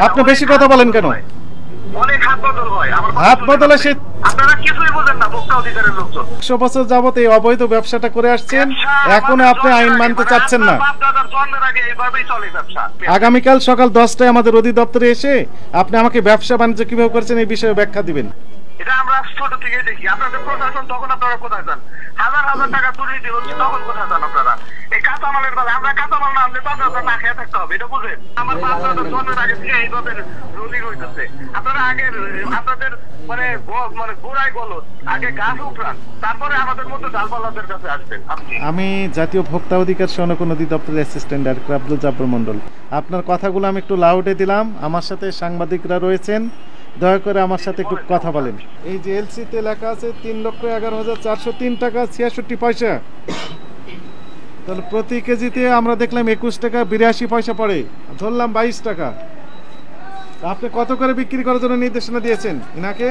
আপনি বেশি কথা বলেন কেন? অনেক হাত বদল হয়। হাত বদলে সে আপনারা কিছুই বোঝেন না, ভোক্তা অধিকারের লোকজন। 100 বছর যাবত এই অবৈধ ব্যবসাটা করে আসছেন, এখনো আপনি আইন মানতে চাচ্ছেন না। আগামীকাল সকাল 10টায় আমাদের অধিদপ্তরে এসে আপনি আমাকে ব্যবসা বাণিজ্য কিভাবে করছেন এই বিষয়ে ব্যাখ্যা দিবেন। এটা আমরা ছোট থেকে দেখি। আপনাদের প্রশাসন তখন আপনারা কোথায় যান? হাজার হাজার টাকা দুর্নীতি হচ্ছে, তখন কোথায় যান আপনারা? এই কাঁচামালের বেলা আমরা কাঁচামাল না আনলে 5,000 না খেয়ে থাকতে হবে, এটা বুঝেন? আমার 5,000 জন্মের আগে থেকে এইভাবে রুলিং হইতেছে। আপনারা আগে আপনাদের মানে গোড়ায় গলত, আগে গাছ উঠরান, তারপরে আমাদের মতো ডালপালাদের কাছে আসবেন। আমি জাতীয় ভোক্তা অধিকার সনকন অধিদপ্তরের অ্যাসিস্ট্যান্ট ডাইরেক্টর আব্দুল জাব্বার মন্ডল। আপনার কথাগুলো আমি একটু লাউডে দিলাম, আমার সাথে সাংবাদিকরা রয়েছেন, দয়া করে আমার সাথে একটু কথা বলেন। এই যে এলসিতে লেখা আছে 3,11,403 টাকা 66 পয়সা, তাহলে প্রতি কেজিতে আমরা দেখলাম 21 টাকা 82 পয়সা পড়ে, ধরলাম 22 টাকা। আপনি কত করে বিক্রি করার জন্য নির্দেশনা দিয়েছেন ইনাকে?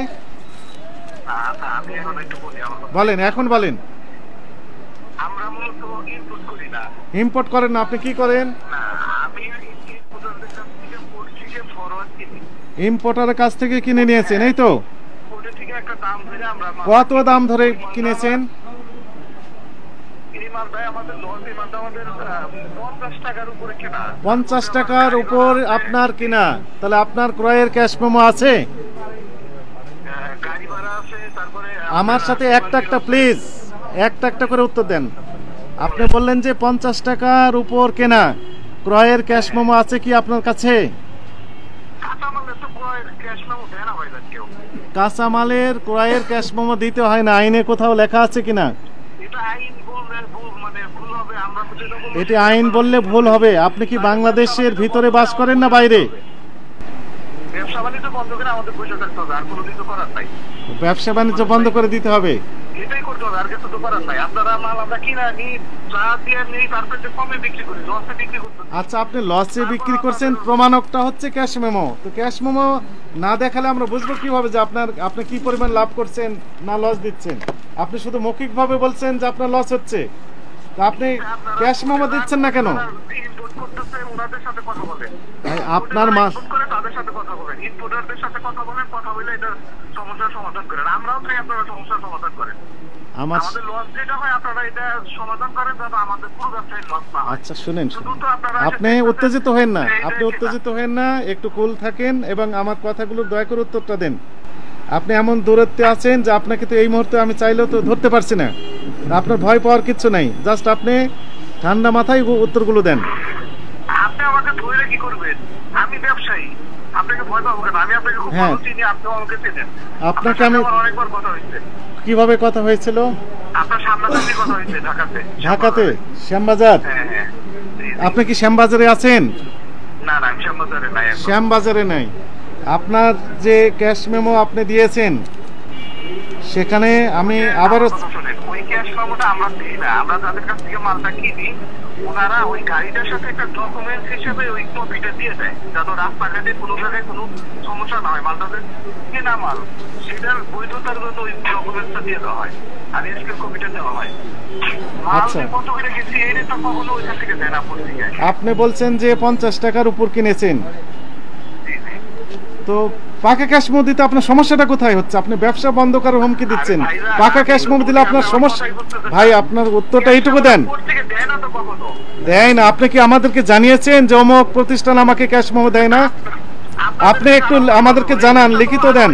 বলেন, এখন বলেন। ইম্পোর্ট করেন না, আপনি কি করেন? ইম্পোর্টারের কাছ থেকে কিনে নিয়েছেন, এই তো? কত দাম ধরে কিনেছেন? 50 টাকার উপর আপনার কিনা, তাহলে আপনার ক্রয়ের ক্যাশ মেমো আছে? আমার সাথে একটা প্লিজ একটা করে উত্তর দেন। আপনি বললেন যে 50 টাকার উপর কেনা, ক্রয়ের ক্যাশ মেমো আছে কি আপনার কাছে? কাঁচামালের ক্রয়ের ক্যাশ মেমো দিতে হয় না, আইনে কোথাও লেখা আছে কিনা? এটি আইন বললে ভুল হবে। আপনি কি বাংলাদেশের ভিতরে বাস করেন না বাইরে? ব্যবসা বাণিজ্য বন্ধ করে দিতে হবে। আচ্ছা, আপনি লসে বিক্রি করছেন, প্রমাণকটা হচ্ছে ক্যাশ মেমো। তো ক্যাশ মেমো না দেখালে আমরা বুঝবো কিভাবে যে আপনি কি পরিমাণ লাভ করছেন না লস দিচ্ছেন? আপনি শুধু মৌখিকভাবে বলছেন যে আপনার লস হচ্ছে, তো আপনি ক্যাশ মেমো দিচ্ছেন না কেন? আপনার মাস আচ্ছা শুনেন, আপনি উত্তেজিত হবেন না, একটু কুল থাকেন এবং আমার কথাগুলো দয়া করে উত্তরটা দেন। আপনি এমন দূরত্বে আছেন যে আপনাকে তো এই মুহূর্তে আমি চাইলেও তো ধরতে পারছি না। আপনার ভয় পাওয়ার কিছু নাই, জাস্ট আপনি ঠান্ডা মাথায় উত্তরগুলো দেন। আপনি আমাকে ধরে কি করবেন? আমি ব্যবসায়ী, আপনাকে ভয় পাবো কেন? আমি আপনাকে খুব ভালো চিনি, আপনি আমাকে চেনেন। আপনাকে আমি অনেকবার কথা হয়েছে। কিভাবে কথা হয়েছিল? আপনার সামনাসামনি কথা হয়েছে ঢাকাতে। ঢাকাতে? শ্যামবাজার? হ্যাঁ। আপনি কি শ্যামবাজারে আছেন? না, আমি শ্যামবাজারে নাই। শ্যামবাজারে নাই। আপনার যে ক্যাশ মেমো আপনি দিয়েছেন সেখানে আমি আবারও ওই ক্যাশ মেমোটা আমরা দিই না, আমরা তাদের কাছ থেকে মালটা কিনি, ওনারা ওই গাড়িটার সাথে একটা ডকুমেন্টস হিসেবে ওই কপিটা দিয়ে দেয়, যাতে রাস্তাঘাটে কোনো জায়গায় কোনো সমস্যা না হয়। মালটাদের কেনা মাল, সেটার বৈধতার জন্য ওই ডকুমেন্টসটা দিয়ে দেওয়া হয়, আর এসকের কপিটা দেওয়া হয়। আচ্ছা, আপনি বলছেন যে 50 টাকার উপর কিনেছেন, তো পাকা ক্যাশ মেমো দিতে আপনার সমস্যাটা কোথায় হচ্ছে? আপনি ব্যবসা বন্ধ করার হুমকি দিচ্ছেন, পাকা ক্যাশ মেমো দিলে আপনার সমস্যা? ভাই, আপনার উত্তরটা এইটুকু দেন। দেয় না? আপনি কি আমাদেরকে জানিয়েছেন যে অমুক প্রতিষ্ঠান আমাকে ক্যাশ মেমো দেয় না? আপনি একটু আমাদেরকে জানান, লিখিত দেন।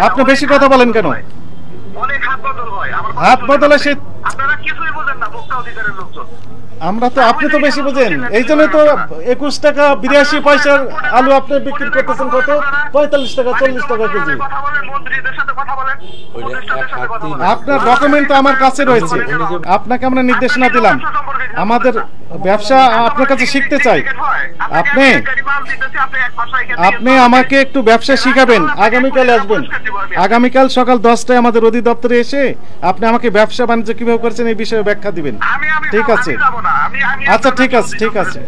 আপনি বেশি কথা বলেন কেন? হাত বদলে সে আমরা তো, আপনি তো বেশি বোঝেন, এই জন্য তো 21 টাকা 82 পয়সার আলু আপনি বিক্রি করতেছেন কত? 45 টাকা 40 টাকা কেজি। আপনার ডকুমেন্ট আমার কাছে রয়েছে, আপনাকে আমরা নির্দেশনা দিলাম, আমাদের ব্যবসা আপনার কাছে শিখতে চাই। আপনি আমাকে একটু ব্যবসা শিখাবেন, আগামীকাল আসবেন, আগামীকাল সকাল 10টায় আমাদের অধিদপ্তরে এসে আপনি আমাকে ব্যবসা বাণিজ্য কিভাবে করছেন এই বিষয়ে ব্যাখ্যা দিবেন। ঠিক আছে? আচ্ছা, ঠিক আছে।